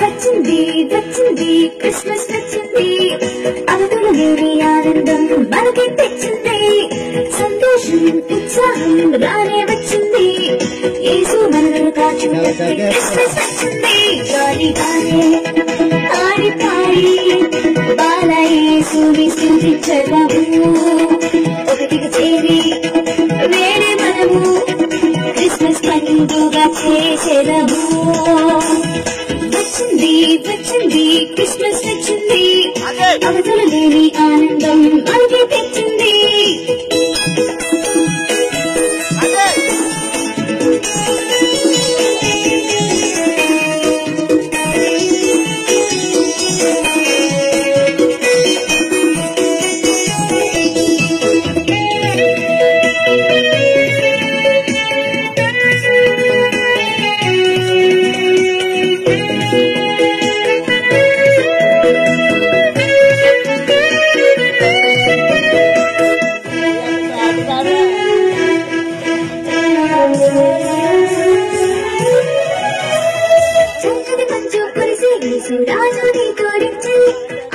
వచ్చింది వచ్చింది క్రిస్మస్ వచ్చింది, అవతులు లేని ఆనందం మనకి తెచ్చింది, సంతోషం ఉత్సాహం రానే వచ్చింది, యేసు మనలను కాచుకుంటే క్రిస్మస్ వచ్చింది. గాలిగానే ఆడి పాడి బాల యేసుని స్తుతించదము, ఒకటిగా చేరి వేరే మనము క్రిస్మస్ పండుగ చేసేదము. వచ్చింది వచ్చింది క్రిస్మస్ వచ్చింది, అవతల లేని ఆనందం మనకి తెచ్చింది. చక్కని మంచు కురిసి యేసురాజుని తోరించి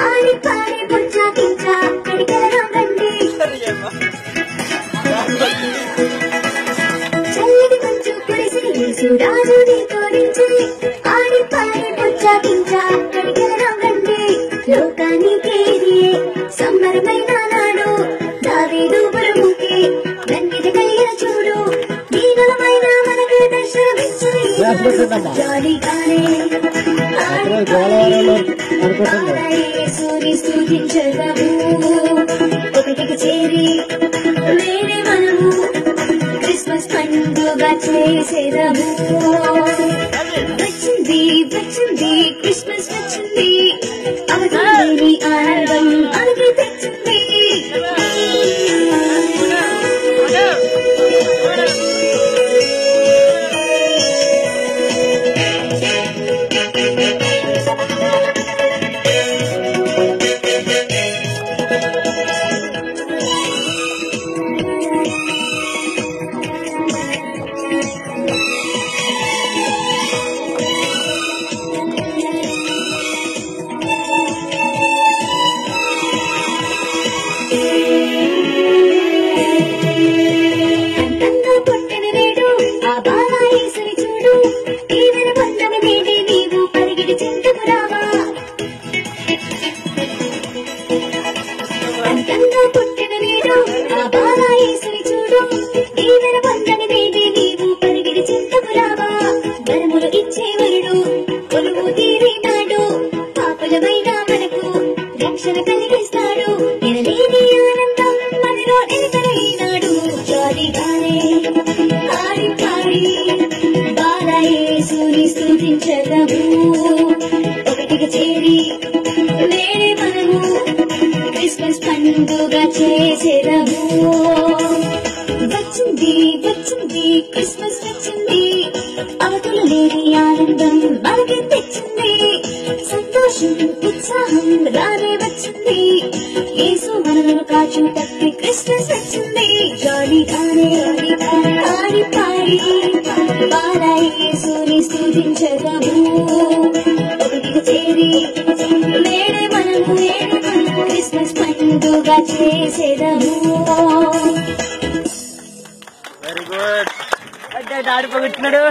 ఆడి పాడి బొచ్చాకించా కడిగలరా రండి. చల్లటి మంచు కురిసి యేసురాజుని తోరించి ఆడి పాడి బొచ్చాకించా కడిగలరా రండి. లోకానికి సంబరమైన నాడు దావీదు బలముకి రంగిద కలిగిన చూడు, దీనమైన మనకి దర్శనమిచ్చు. జాలిగానే యేసుని స్తుతించదము, ఒకటికి చేరి వేరే మనము క్రిస్మస్ పండుగ చేసేదము. వచ్చింది వచ్చింది క్రిస్మస్ వచ్చింది, అవతలేని ఆనందం మనకి తెచ్చింది. అంతంగా పుట్టిన నేడు ఆ బాల యేసుని చూడు, ఈవెన పొందని నేడే నీవు పరిగిడి చింతకు రావా. అంతంగా పుట్టిన నేడు ఆ బాల యేసుని చూడు, ఈవెన పొందని నేడే నీవు పరిగిడి చింతకు రావా. వరములు ఇచ్చే వరుడు కొలువు తీరినాడు, పాపులమైన మనకు రక్షణ కలిగిస్తాడు, ఎనలేని ఆనందం మనలో నిలకడైనాడు. జాలిగానే ఆడి పాడి బాల యేసుని స్తుతించదము, ఒకటిగా చేరి వేరే మనము క్రిస్మస్ పండుగ చేసేదము. వచ్చింది వచ్చింది క్రిస్మస్ వచ్చింది, అవతల లేని ఆనందం మనకి తెచ్చింది, సంతోషం ఉత్సాహం రానే వచ్చింది, యేసు మనలను కాచుటకి క్రిస్మస్ వచ్చింది. జాలిగానే ఆడి పాడి బాల యేసుని స్తుతించదము, ఒకటిగా చేరి వేరే మనము క్రిస్మస్ పండుగ చేసేదము. Very good. అంటే ఆడిపోగొచ్చినాడు.